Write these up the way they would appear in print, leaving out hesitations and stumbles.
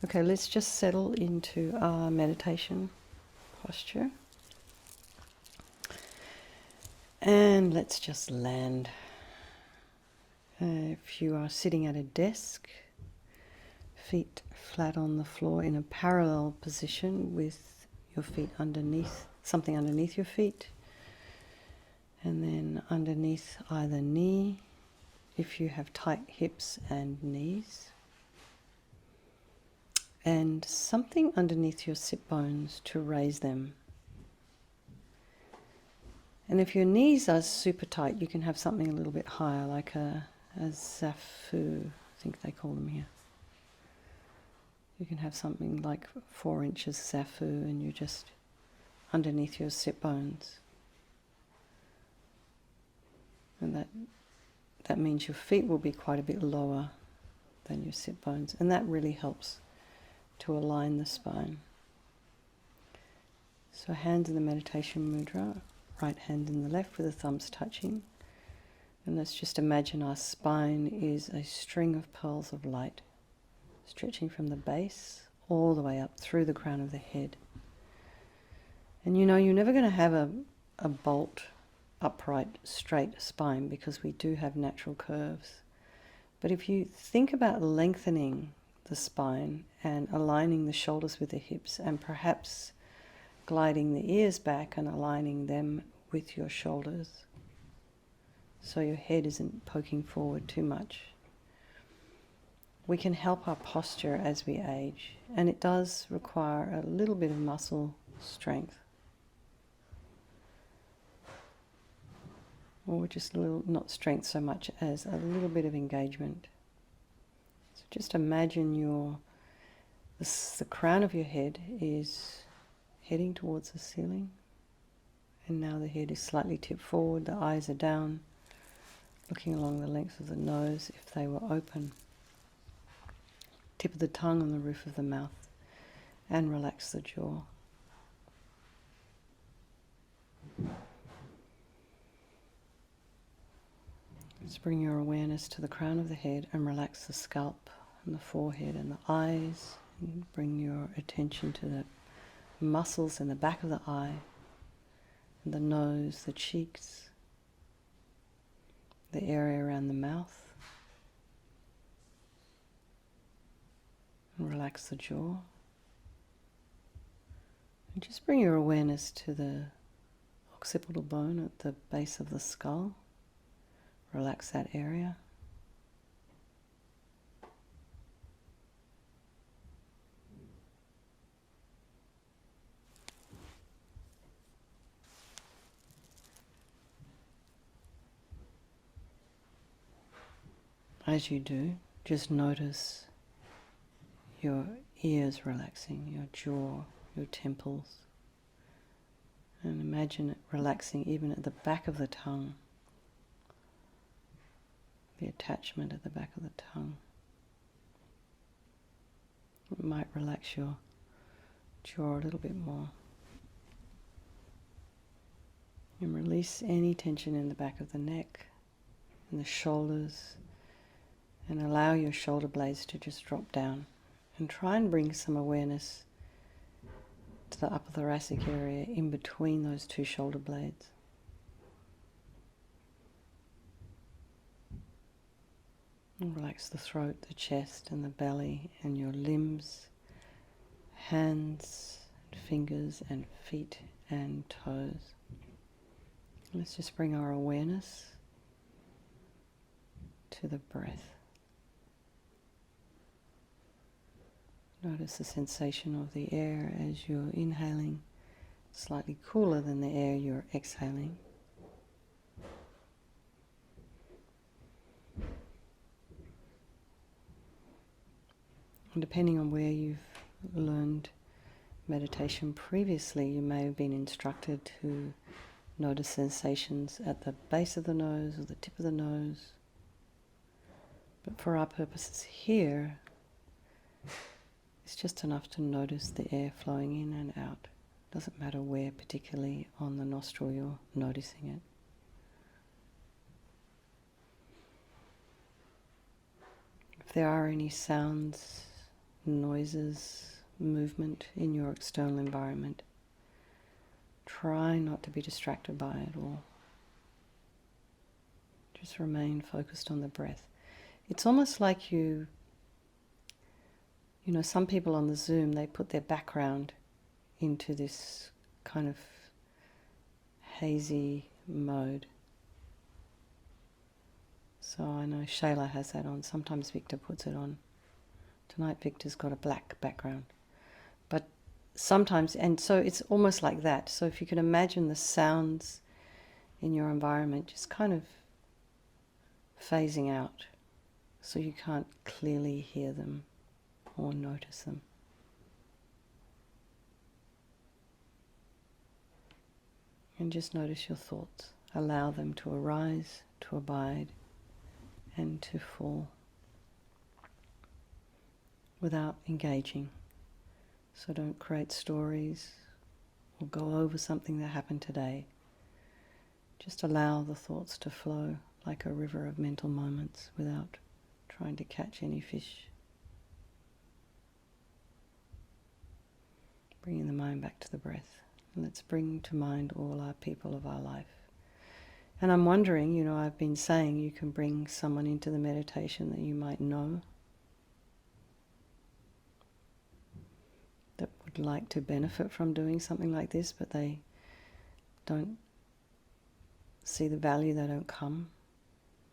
Okay, let's just settle into our meditation posture. And let's just land. If you are sitting at a desk, feet flat on the floor in a parallel position with your feet underneath, something underneath your feet, and then underneath either knee, if you have tight hips and knees, and something underneath your sit bones to raise them. And if your knees are super tight, you can have something a little bit higher, like a zafu, I think they call them here. You can have something like 4 inches zafu, and you're just underneath your sit bones. And that means your feet will be quite a bit lower than your sit bones, and that really helps to align the spine. So hands in the meditation mudra, right hand in the left with the thumbs touching. And let's just imagine our spine is a string of pearls of light, stretching from the base all the way up through the crown of the head. And you know, you're never going to have a bolt, upright, straight spine, because we do have natural curves. But if you think about lengthening the spine and aligning the shoulders with the hips, and perhaps gliding the ears back and aligning them with your shoulders, so your head isn't poking forward too much, we can help our posture as we age. And it does require a little bit of muscle strength, or just a little, not strength so much as a little bit of engagement. So just imagine the crown of your head is heading towards the ceiling, and now the head is slightly tipped forward, the eyes are down, looking along the length of the nose if they were open. Tip of the tongue on the roof of the mouth, and relax the jaw. Let's bring your awareness to the crown of the head and relax the scalp and the forehead and the eyes, and bring your attention to the muscles in the back of the eye, and the nose, the cheeks, the area around the mouth. And relax the jaw. And just bring your awareness to the occipital bone at the base of the skull. Relax that area. As you do, just notice your ears relaxing, your jaw, your temples. And imagine it relaxing even at the back of the tongue, the attachment at the back of the tongue. It might relax your jaw a little bit more. And release any tension in the back of the neck and the shoulders, and allow your shoulder blades to just drop down. And try and bring some awareness to the upper thoracic area in between those two shoulder blades. And relax the throat, the chest and the belly and your limbs, hands, and fingers and feet and toes. Let's just bring our awareness to the breath. Notice the sensation of the air as you're inhaling, slightly cooler than the air you're exhaling. And depending on where you've learned meditation previously, you may have been instructed to notice sensations at the base of the nose or the tip of the nose. But for our purposes here, it's just enough to notice the air flowing in and out. Doesn't matter where particularly on the nostril you're noticing it. If there are any sounds noises, movement in your external environment. Try not to be distracted by it all. Just remain focused on the breath. It's almost like you know, some people on the Zoom, they put their background into this kind of hazy mode. So I know Shayla has that on. Sometimes Victor puts it on. Tonight Victor's got a black background. But sometimes, and so it's almost like that. So if you can imagine the sounds in your environment just kind of phasing out, so you can't clearly hear them or notice them. And just notice your thoughts. Allow them to arise, to abide, and to fall without engaging. So don't create stories or go over something that happened today. Just allow the thoughts to flow like a river of mental moments without trying to catch any fish. Bringing the mind back to the breath. And let's bring to mind all our people of our life. And I'm wondering, you know, I've been saying you can bring someone into the meditation that you might know, that would like to benefit from doing something like this, but they don't see the value, they don't come,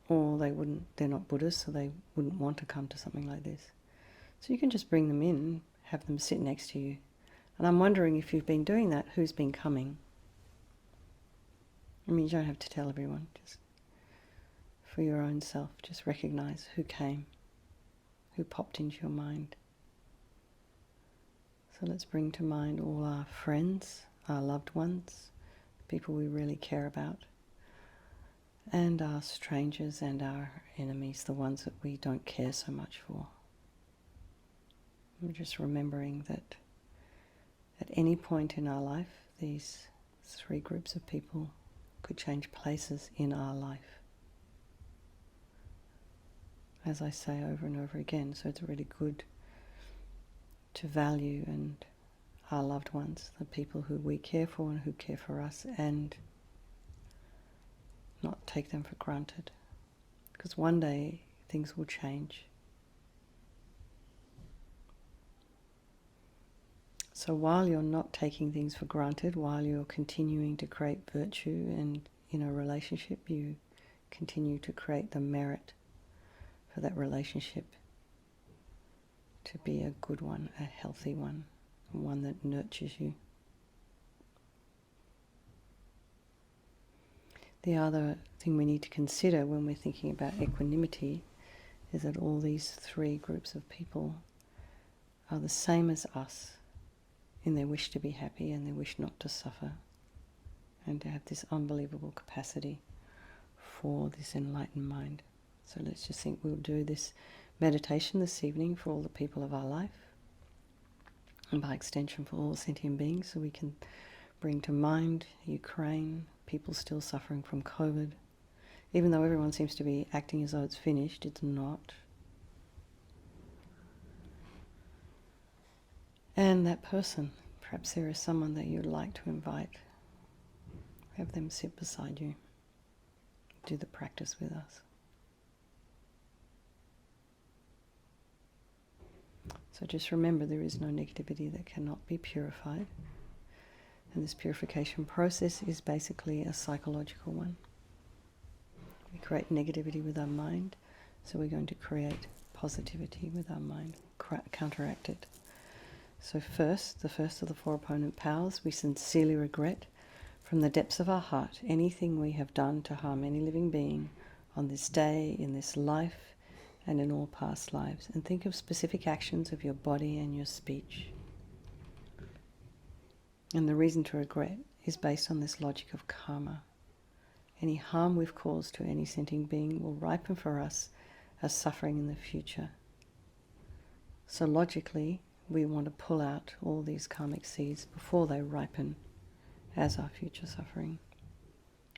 or they're not Buddhist, so they wouldn't want to come to something like this. So you can just bring them in, have them sit next to you. And I'm wondering if you've been doing that, who's been coming? I mean, you don't have to tell everyone, just for your own self, just recognize who came, who popped into your mind. So let's bring to mind all our friends, our loved ones, people we really care about, and our strangers and our enemies, the ones that we don't care so much for. We're just remembering that at any point in our life, these three groups of people could change places in our life. As I say over and over again, so it's really good to value and our loved ones, the people who we care for and who care for us, and not take them for granted. Because one day things will change. So while you're not taking things for granted, while you're continuing to create virtue and in a relationship, you continue to create the merit for that relationship to be a good one, a healthy one that nurtures you. The other thing we need to consider when we're thinking about equanimity is that all these three groups of people are the same as us in their wish to be happy and their wish not to suffer, and to have this unbelievable capacity for this enlightened mind. So let's just think we'll do this meditation this evening for all the people of our life, and by extension for all sentient beings, so we can bring to mind Ukraine, people still suffering from COVID. Even though everyone seems to be acting as though it's finished, it's not. And that person, perhaps there is someone that you'd like to invite. Have them sit beside you. Do the practice with us. So just remember, there is no negativity that cannot be purified. And this purification process is basically a psychological one. We create negativity with our mind, so we're going to create positivity with our mind, counteract it. So first, the first of the four opponent powers, we sincerely regret from the depths of our heart anything we have done to harm any living being on this day, in this life, and in all past lives. And think of specific actions of your body and your speech. And the reason to regret is based on this logic of karma. Any harm we've caused to any sentient being will ripen for us as suffering in the future. So logically, we want to pull out all these karmic seeds before they ripen as our future suffering.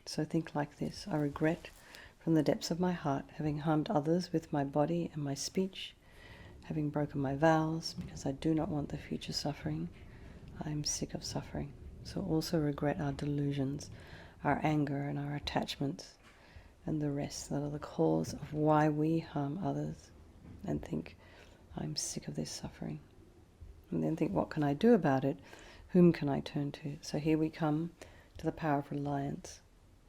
So think like this: I regret from the depths of my heart having harmed others with my body and my speech, having broken my vows, because I do not want the future suffering. I am sick of suffering. So also regret our delusions, our anger and our attachments, and the rest that are the cause of why we harm others, and think, I'm sick of this suffering. And then think, what can I do about it? Whom can I turn to? So here we come to the power of reliance.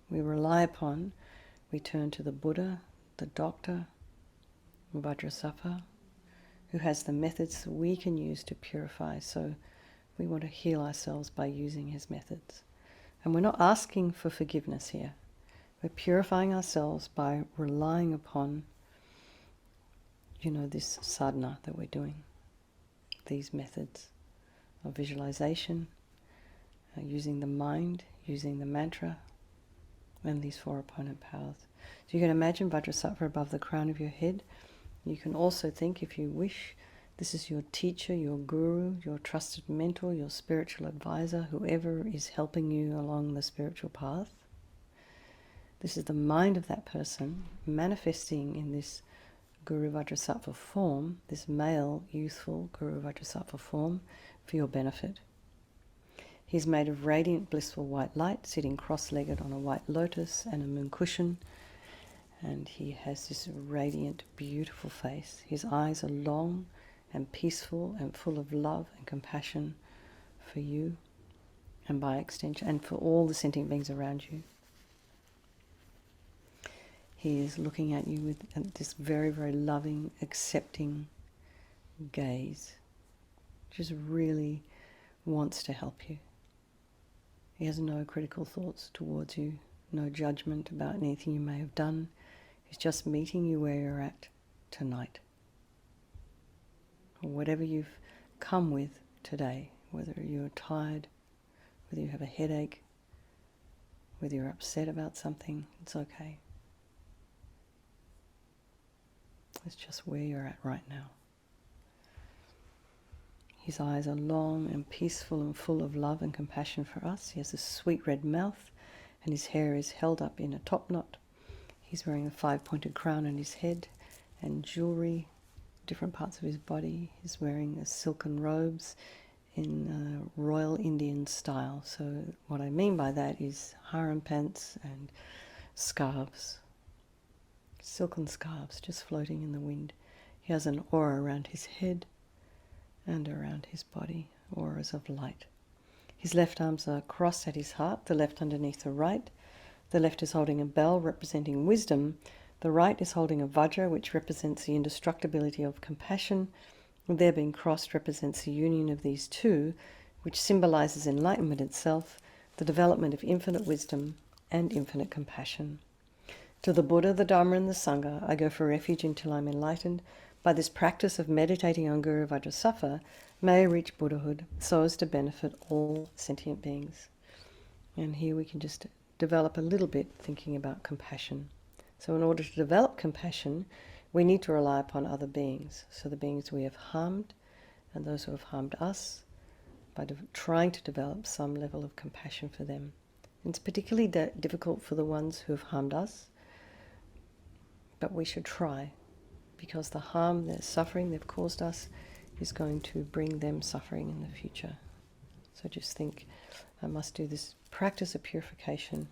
We rely upon, we turn to the Buddha, the doctor, Vajrasattva, who has the methods that we can use to purify. So we want to heal ourselves by using his methods. And we're not asking for forgiveness here. We're purifying ourselves by relying upon, this sadhana that we're doing. These methods of visualization, using the mind, using the mantra, and these 4 opponent powers. So you can imagine Vajrasattva above the crown of your head. You can also think, if you wish, this is your teacher, your guru, your trusted mentor, your spiritual advisor, whoever is helping you along the spiritual path. This is the mind of that person manifesting in this Guru Vajrasattva form, this male, youthful Guru Vajrasattva form, for your benefit. He's made of radiant, blissful white light, sitting cross-legged on a white lotus and a moon cushion. And he has this radiant, beautiful face. His eyes are long and peaceful and full of love and compassion for you, and by extension, and for all the sentient beings around you. He is looking at you with this very, very loving, accepting gaze. Just really wants to help you. He has no critical thoughts towards you, no judgment about anything you may have done. He's just meeting you where you're at tonight. Or whatever you've come with today, whether you're tired, whether you have a headache, whether you're upset about something, it's okay. It's just where you're at right now. His eyes are long and peaceful and full of love and compassion for us. He has a sweet red mouth, and his hair is held up in a top knot. He's wearing a 5-pointed crown on his head and jewelry, different parts of his body. He's wearing silken robes in Royal Indian style. So what I mean by that is harem pants and scarves. Silken scarves just floating in the wind. He has an aura around his head and around his body, auras of light. His left arms are crossed at his heart, the left underneath the right. The left is holding a bell representing wisdom. The right is holding a vajra, which represents the indestructibility of compassion. And their being crossed represents the union of these two, which symbolizes enlightenment itself, the development of infinite wisdom and infinite compassion. To the Buddha, the Dharma, and the Sangha, I go for refuge until I'm enlightened. By this practice of meditating on Guru Vajrasattva, may I reach Buddhahood so as to benefit all sentient beings. And here we can just develop a little bit thinking about compassion. So in order to develop compassion, we need to rely upon other beings. So the beings we have harmed and those who have harmed us, by trying to develop some level of compassion for them. And it's particularly difficult for the ones who have harmed us, but we should try, because the harm, the suffering they've caused us is going to bring them suffering in the future. So just think, I must do this practice of purification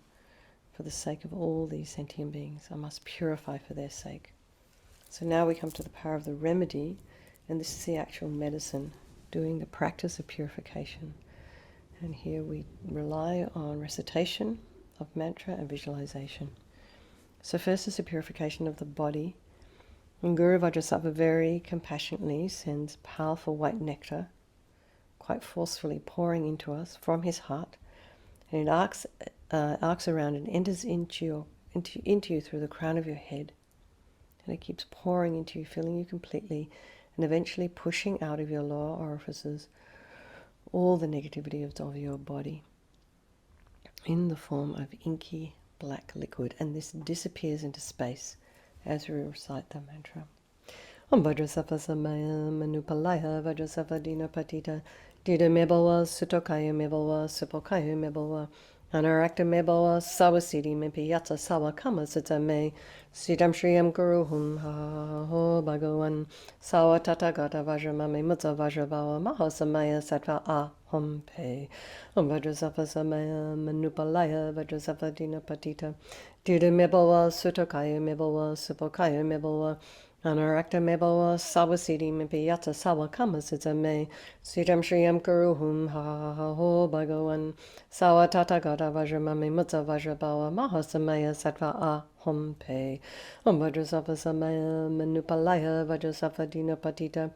for the sake of all these sentient beings. I must purify for their sake. So now we come to the power of the remedy, and this is the actual medicine, doing the practice of purification. And here we rely on recitation of mantra and visualization. So first is the purification of the body. And Guru Vajrasattva very compassionately sends powerful white nectar, quite forcefully pouring into us from his heart. And it arcs around and enters into you through the crown of your head. And it keeps pouring into you, filling you completely, and eventually pushing out of your lower orifices all the negativity of your body in the form of inky black liquid. And this disappears into space as we recite the mantra. Om Vajrasattva Samaya Manupalaya Vajrasattva Dina Patita Dida Mebalwa Sutokaya Mebalwa Supokaya Mebalwa Anarakta meboa sawasiti mimpi yatsa sawa kama sita me sitam shriyam guruhum ha ho bhagavan sawa tathagata vajramame mutta vajravawa mahasamaya sattva aham pe Vajrasattva samaya manupalaya Vajrasattva dina patita Dida meboa sutokaya meboa supokaya meboa Anarakta meboa sawasiti mimpi yatsa sawa kama sita me sitam shriyam guruhum ha ho bhagavan Sawa tathagata vajramame mutta vajrabhawa mahasamaya sattva aham pe Vajrasattva samaya manupalaya Vajrasattva dina patita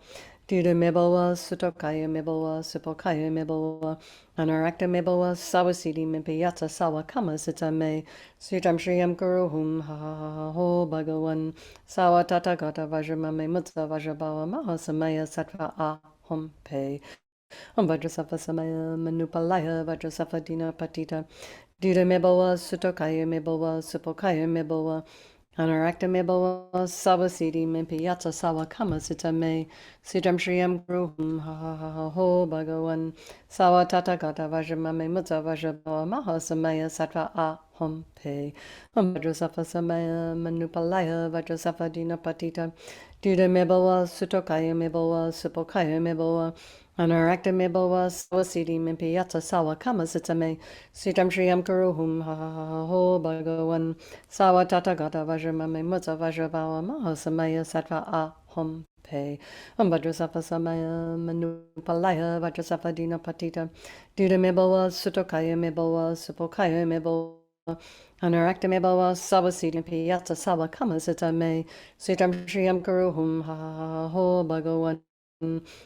Dida meboa sutokaya meboa supokaya meboa Anarakta meboa sawasiti mimpi yatsa sawa kama sita me Sitam shriyam guruhum ha ho bhagavan Sawa tathagata vajramame mutta vajrabhawa mahasamaya sattva aham pe Vajrasattva samaya manupalaya Vajrasattva dina patita Dida meboa sutokaya meboa supokaya meboa Anarakta meboa sawasiti mimpi yatsa sawa kama sita me Sitam shriyam guruhum ha ho bhagavan Sawa tathagata vajramame mutta vajrabhawa mahasamaya sattva aham pe Vajrasattva samaya manupalaya Vajrasattva dina patita Dida meboa sutokaya meboa supokaya meboa Anarakta meboa sawasiti mimpi yatsa sawa kama sita me Sitam shriyam guruhum ha ho bhagavan Sawa tathagata vajramame mutta vajravawa mahasamaya sattva aham pe Vajrasattva samaya manupalaya Vajrasattva dina patita Dida meboa sutokaya meboa supokaya meboa Anarakta meboa sawasiti mimpi yatsa sawa kama sita me Sitam shriyam guruhum ha ho bhagavan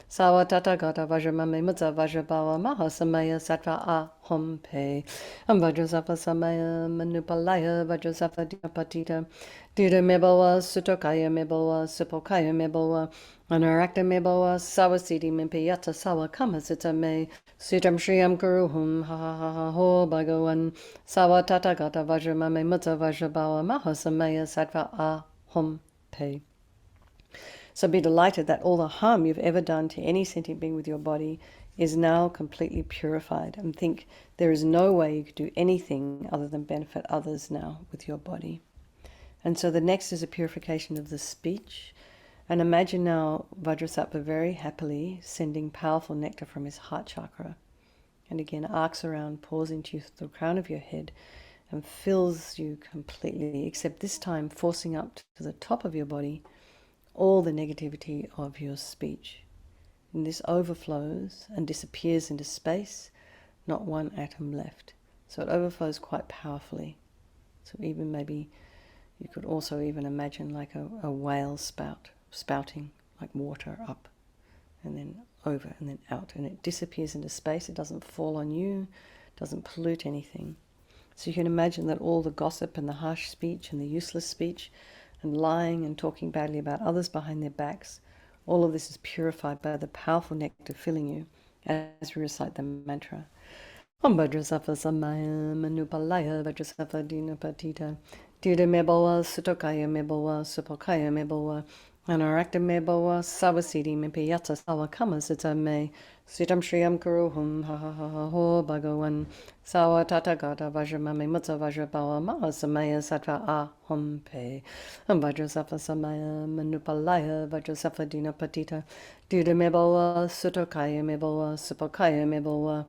Sawa tathagata vajramame mutta vajrabhawa mahasamaya sattva aham pe Vajrasattva samaya manupalaya Vajrasattva dina patita Dida meboa sutokaya meboa supokaya meboa Anarakta meboa sawasiti mimpi yatsa sawa kama sita me Sitam shriyam guruhum ha ho bhagavan Sawa tathagata vajramame mutta vajrabhawa mahasamaya sattva aham pe So be delighted that all the harm you've ever done to any sentient being with your body is now completely purified, and think there is no way you could do anything other than benefit others now with your body. And so the next is a purification of the speech. And imagine now Vajrasattva very happily sending powerful nectar from his heart chakra. And again, arcs around, pours into you through the crown of your head and fills you completely, except this time forcing up to the top of your body all the negativity of your speech. And this overflows and disappears into space, not one atom left. So it overflows quite powerfully. So even maybe you could also even imagine like a whale spouting like water up and then over and then out. And it disappears into space. It doesn't fall on you, doesn't pollute anything. So you can imagine that all the gossip and the harsh speech and the useless speech and lying and talking badly about others behind their backs, all of this is purified by the powerful nectar filling you as we recite the mantra. Om Vajrasattva samaya manupalaya Vajrasattva dina patita Dida meboa sutokaya meboa supokaya meboa Anarakta meboa sawasiti mimpi yatsa sawa kama sita me Sitam shriyam guruhum ha ho bhagavan Sawa tathagata vajramame mutta vajrabhawa mahasamaya sattva aham pe Vajrasattva samaya manupalaya Vajrasattva dina patita Dida meboa sutokaya meboa supokaya meboa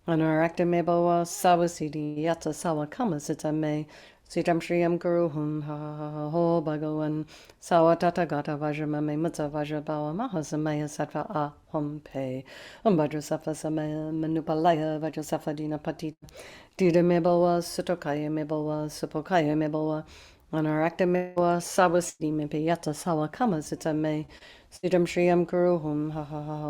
Anarakta meboa sawasiti yatsa sawa kama sita me Sitam shriyam guruhum ha ho bhagavan Sawa tathagata vajramame mutta vajrabhawa mahasamaya sattva aham pe Vajrasattva samaya manupalaya Vajrasattva dina patita Dida meboa sutokaya meboa supokaya meboa Anarakta meboa sawasiti mimpi yatsa sawa kama sita me Sitam shriyam guruhum ha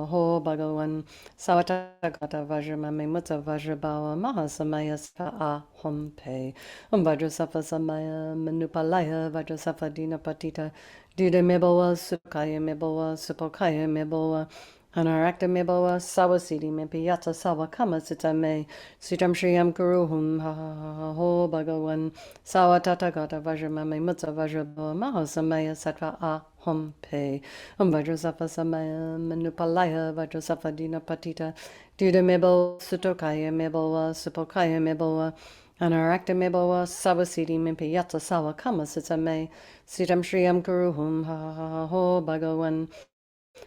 ho bhagavan Sawa tathagata vajramame mutta vajrabhawa mahasamaya sattva aham pe Vajrasattva samaya manupalaya Vajrasattva dina patita Dida meboa sutokaya meboa supokaya meboa Anarakta meboa sawasiti mimpi yatsa sawa kama sita me Sitam shriyam guruhum ha ho bhagavan Sawa tathagata vajramame mutta vajrabhawa mahasamaya sattva hum pe. Vajrasattva samaya manupalaya Vajrasattva dina patita. Duda mebo sutokaya mebowa supokaya mebowa. Anarakta mebowa savasiti mimpi yata sawa kama sitame. Sitam shriyam kuruhum ha ha ha ho bhagavan.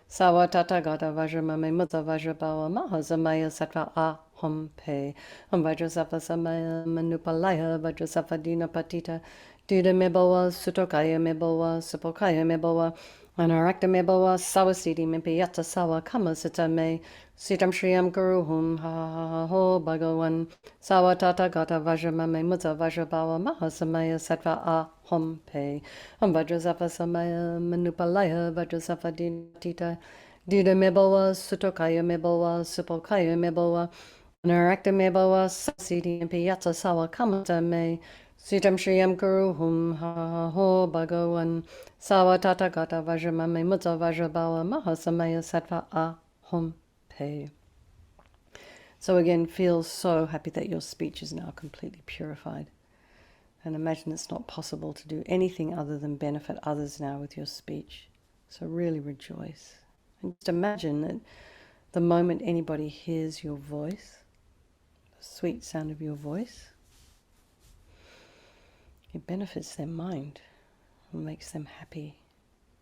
Sawa tata gata vajramame mutta vajrabawa mahazamaya sattva ahom pe. Vajrasattva samaya manupalaya Vajrasattva dina patita. Duda mebowa sutokaya mebowa supokaya mebowa. Anarakta mebowa sawasiti mimpi yata sawa kama sitame. Sitam shriyam guruhum ha ha ha ho bhagavan. Sawa tata gata vajramame mutta vajrabawa mahasamaya sattva ahom pe. Vajrasattva samaya manupalaya Vajrasattva dinatita. Duda mebowa sutokaya mebowa supokaya mebowa. Narakta mebowa sasiti impiyata sawa kamata me. Sitam shriyam guruhum ha ha ho bhagavan. Sawa tata gata vajramame mutta vajrabawa mahasamaya sattva ahom pe. So again, feel so happy that your speech is now completely purified. And imagine it's not possible to do anything other than benefit others now with your speech. So really rejoice. And just imagine that the moment anybody hears your voice, the sweet sound of your voice, it benefits their mind and makes them happy,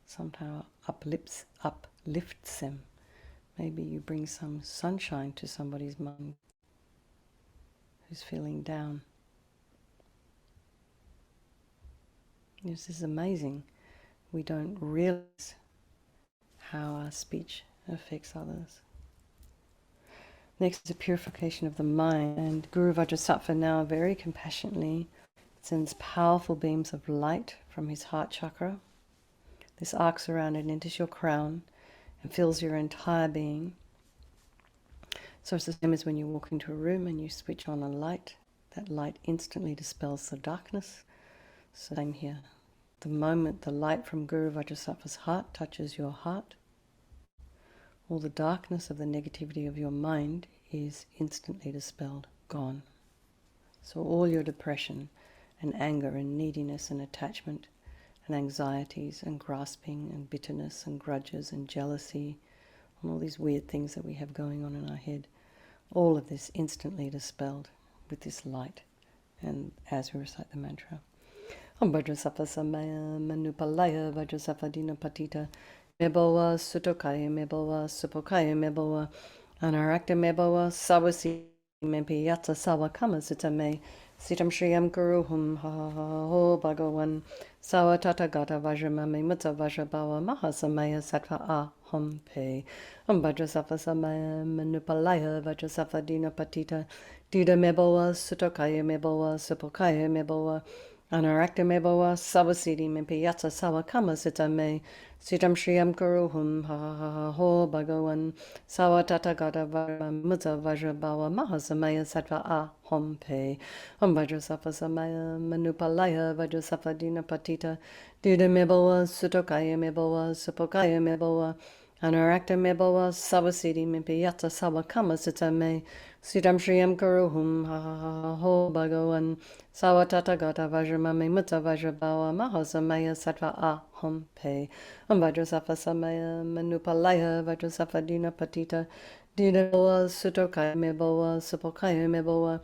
somehow uplifts them. Maybe you bring some sunshine to somebody's mind who's feeling down. This is amazing. We don't realize how our speech affects others. Next is a purification of the mind, and Guru Vajrasattva now very compassionately sends powerful beams of light from his heart chakra. This arcs around and enters your crown and fills your entire being. So it's the same as when you walk into a room and you switch on a light. That light instantly dispels the darkness. Same here. The moment the light from Guru Vajrasattva's heart touches your heart, all the darkness of the negativity of your mind is instantly dispelled, gone. So all your depression and anger and neediness and attachment and anxieties and grasping and bitterness and grudges and jealousy and all these weird things that we have going on in our head, all of this instantly dispelled with this light, and as we recite the mantra. Vajrasattva samaya manupalaya Vajrasattva dina patita. Mebowa sutokaya mebowa supokaya mebowa. Anarakta mebowa sawasi mempi yata sawa kama sitame. Sitam shriyam guruhum ha ha ha ho bhagavan. Sawa tata gata vajramame mutta vajrabawa mahasamaya sattva ahom pe. Vajrasattva samaya manupalaya Vajrasattva dina patita. Duda mebowa sutokaya mebowa supokaya mebowa. Anarakta mebowa savasiti mimpi yata sawa kama sitame. Sitam shriyam guruhum ha ha ha ho bhagavan. Sawa tata gata vajramame mutta vajrabawa mahasamaya sattva ahom pe. Vajrasattva samaya manupalaya Vajrasattva dina patita. Duda mebowa sutokaya mebowa supokaya mebowa. Anarakta mebowa savasiti mimpi yata sawa kama sitame. Sitam shriyam guruhum ha ha ha ho bhagavan. Sawa tata gata vajramame mutta vajrabawa mahasamaya sattva ahom pe. Vajrasattva samaya manupalaya Vajrasattva dina patita. Duda mebowa sutokaya mebowa supokaya mebowa.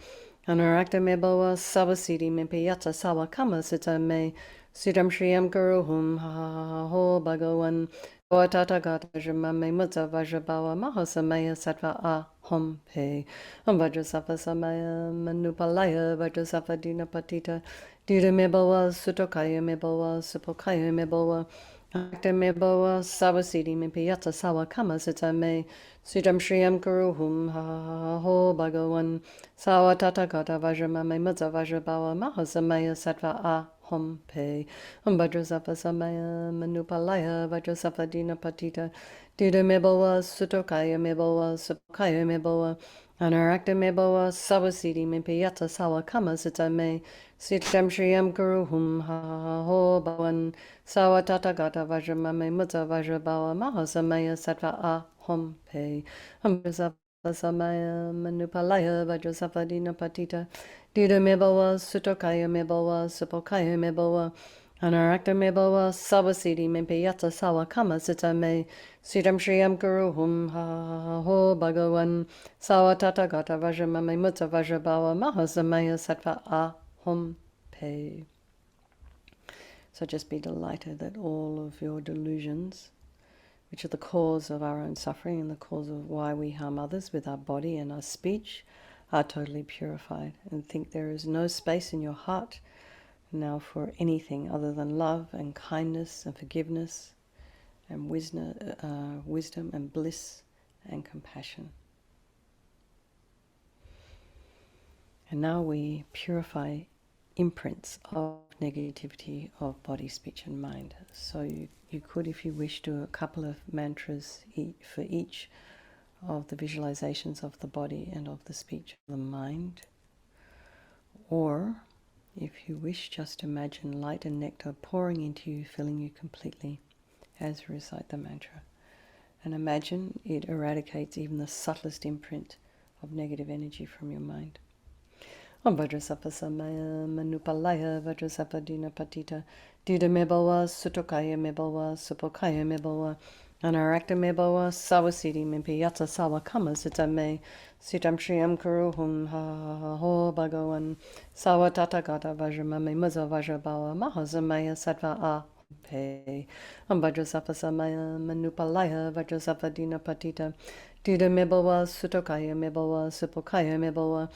Anarakta mebowa savasiti mimpi yata sawa kama sitame. Sitam shriyam guruhum ha ha ha ho bhagavan. Sawa tata gata vajramame mutta vajrabawa mahasamaya sattva ahom pe. Vajrasattva samaya manupalaya Vajrasattva dina patita. Duda mebowa sutokaya mebowa supokaya mebowa. Anarakta mebowa savasiti mimpi yata sawa kama sitame. Sitam shriyam guruhum ha ha ha ho bhagavan. Sawa tata gata vajramame mutta vajrabawa mahasamaya sattva ahom pe. Vajrasattva samaya manupalaya Vajrasattva dina patita. Duda mebowa sutokaya mebowa supokaya mebowa. Anarakta mebowa savasiti mimpi yata sawa kama sitame. Sitam shriyam guruhum ha ha ha ho bhagavan. Sawa tata gata vajramame mutta vajrabawa mahasamaya sattva ahom pe. Vajrasattva samaya manupalaya Vajrasattva dina patita. Duda mebowa sutokaya mebowa supokaya mebowa. Anarakta me bawa sawasidi me piyata sawa kama sita me sitam shriyam guruhum ha ho bhagavan sawa tata gata vajra me mutta vajra bawa mahasamaya sattva ahom pe. So just be delighted that all of your delusions, which are the cause of our own suffering and the cause of why we harm others with our body and our speech, are totally purified. And think there is no space in your heart now for anything other than love and kindness and forgiveness and wisdom and bliss and compassion. And now we purify imprints of negativity of body, speech and mind. So you could, if you wish, do a couple of mantras for each of the visualizations of the body and of the speech of the mind. Or, if you wish, just imagine light and nectar pouring into you, filling you completely as you recite the mantra. And imagine it eradicates even the subtlest imprint of negative energy from your mind. Om Vajrasattva Samaya Manupalaya Vajrasattva Dina Patita Dida Mebawa Sutokaya Mebawa Supokaya Mebawa Anarakta Mebawa Sawasidi Mimpiyata Sawa Kama Sita Me Sitam Shriyam Kuruhum Ha Ho Bhagavan Sawa Tata Gata Vajramame Maza Vajrabawa Mahasamaya Sattva Pe. Om Vajrasattva Samaya Manupalaya Vajrasattva Dina Patita Dida Mebawa Sutokaya Mebawa Supokaya Mebawa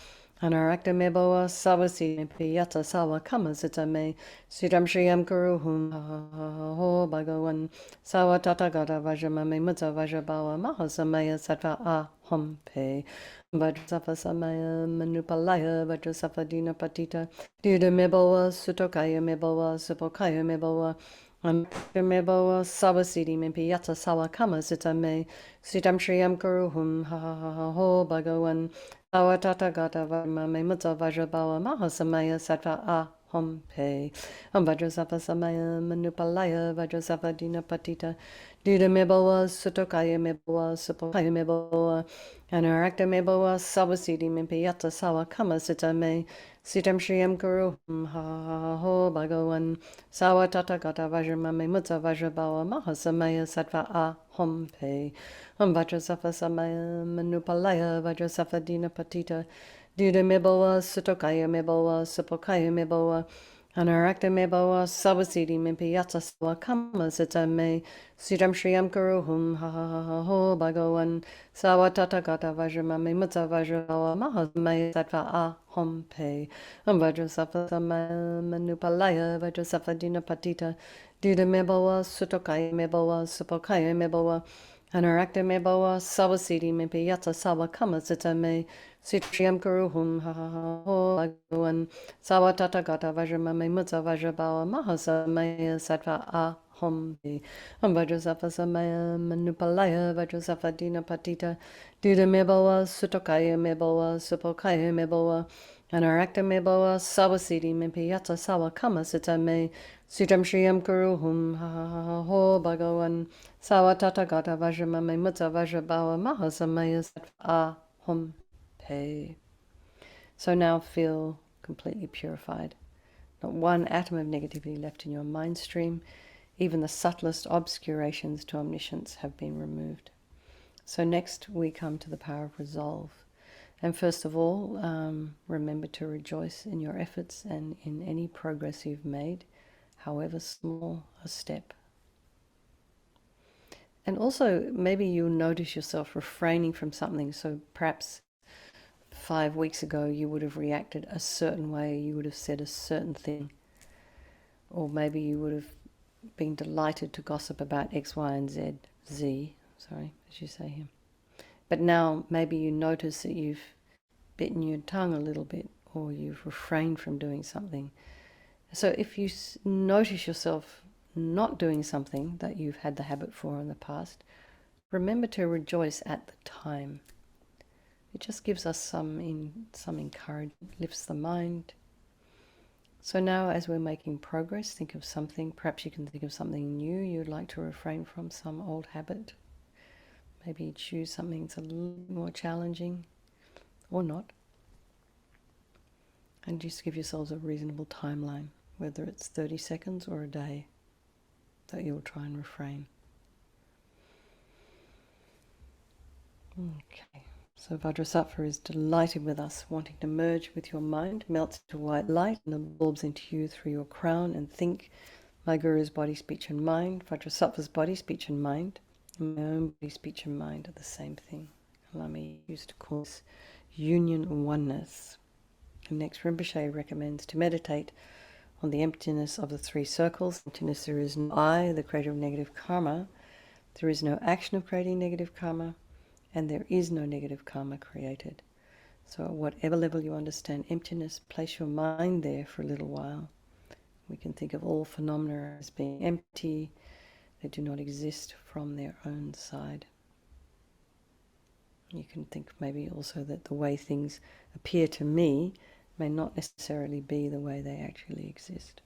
Anarakta meboa sawasi piyata sawa kama sita me sitam shriyam kuruhum ho bhagavan sawa tatagata vajramame mutta vajrabawa mahasamaya sattva ahom pe. Vajrasattva samaya manupalaya vajrasattva dina patita dida meboa sutokaya meboa supokaya meboa Meboa sawasidi mimpiyata sawa kama sita me sitam shriyam kuruhum ho bhagavan sawa tata gata vajramame mutta vajrabawa mahasamaya sattva ahom pe. Vajrasattva samaya manupalaya vajrasattva dina patita dida meboa sutokaya meboa supokaya meboa anarakta meboa sawasidi mimpiyata sawa kama sita me sitam shriyam kuruhum ho bhagavan sawa tata gata vajramame mutta vajrabawa mahasamaya sattva ahom pe. Vajrasattva samaya manupalaya vajrasattva dina patita dida meboa sutokaya meboa supokaya meboa anarakta meboa sawasidi mimpiyata sawa kama sita me sitam shriyam kuruhum ho bhagavan sawa tata gata vajramame mutta vajrabawa mahasamaya sattva ahom pe. Vajrasattva samaya manupalaya vajrasattva dina patita dida meboa sutokaya meboa supokaya meboa anarakta meboa sawasidi mimpiyata sawa kama sita me sitam kuruhum ho bhagavan sawa tata gata vajramame mutta vajrabawa mahasamaya sattva ahom pe. Vajrasattva samaya manupalaya vajrasattva dina patita dida meboa sutokaya meboa supokaya meboa anarakta meboa sawasidi mimpiyata sawa kama sita me sitam shriyam kuruhum ho bhagavan sawa tata gata vajramame mutta vajrabawa mahasamaya sattva ahom pe. So now feel completely purified. Not one atom of negativity left in your mind stream. Even the subtlest obscurations to omniscience have been removed. So next we come to the power of resolve. And first of all, remember to rejoice in your efforts and in any progress you've made, however small a step. And also, maybe you'll notice yourself refraining from something. So perhaps 5 weeks ago you would have reacted a certain way, you would have said a certain thing. Or maybe you would have been delighted to gossip about X, Y, and Z, as you say here. But now maybe you notice that you've bitten your tongue a little bit, or you've refrained from doing something. So if you notice yourself not doing something that you've had the habit for in the past, remember to rejoice at the time. It just gives us some encouragement, lifts the mind. So now as we're making progress, think of something, perhaps you can think of something new you'd like to refrain from, some old habit. Maybe choose something that's a little more challenging, or not. And just give yourselves a reasonable timeline whether it's 30 seconds or a day, that you'll try and refrain. Okay, so Vajrasattva is delighted with us, wanting to merge with your mind, melts into white light and absorbs into you through your crown, and think, my Guru's body, speech and mind, Vajrasattva's body, speech and mind, and my own body, speech and mind are the same thing. LAMA used to call this union and oneness. And next, Rinpoche recommends to meditate on the emptiness of the three circles. Emptiness, there is no I, the creator of negative karma. There is no action of creating negative karma, and there is no negative karma created. So at whatever level you understand emptiness, place your mind there for a little while. We can think of all phenomena as being empty. They do not exist from their own side. You can think maybe also that the way things appear to me may not necessarily be the way they actually exist.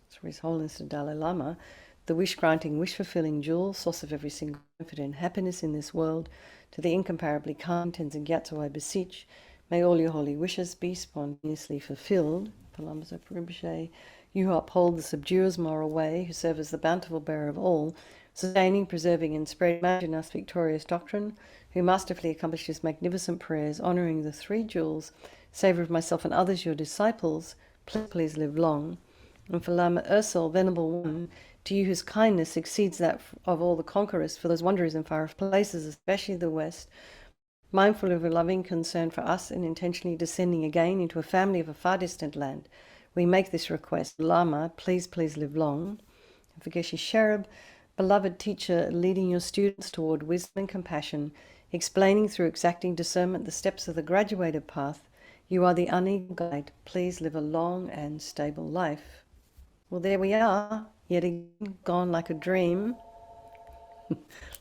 So His Holiness the Dalai Lama, the wish-granting, wish-fulfilling jewel, source of every single benefit and happiness in this world, to the incomparably kind Tenzin Gyatso I beseech, may all your holy wishes be spontaneously fulfilled. For Lama Zopa Rinpoche, you who uphold the subduer's moral way, who serve as the bountiful bearer of all, sustaining, preserving and spreading Majina's victorious doctrine, who masterfully accomplished his magnificent prayers, honouring the three jewels, savour of myself and others, your disciples, please live long. And for Lama Ursel, Venerable One, to you whose kindness exceeds that of all the conquerors, for those wanderers in far off places, especially the West, mindful of your loving concern for us and intentionally descending again into a family of a far distant land, we make this request. Lama, please live long. And for Geshe Cherub, beloved teacher, leading your students toward wisdom and compassion, explaining through exacting discernment the steps of the graduated path, you are the unequal guide. Please live a long and stable life. Well, there we are, yet again, gone like a dream.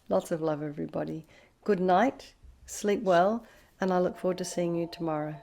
Lots of love, everybody. Good night, sleep well, and I look forward to seeing you tomorrow.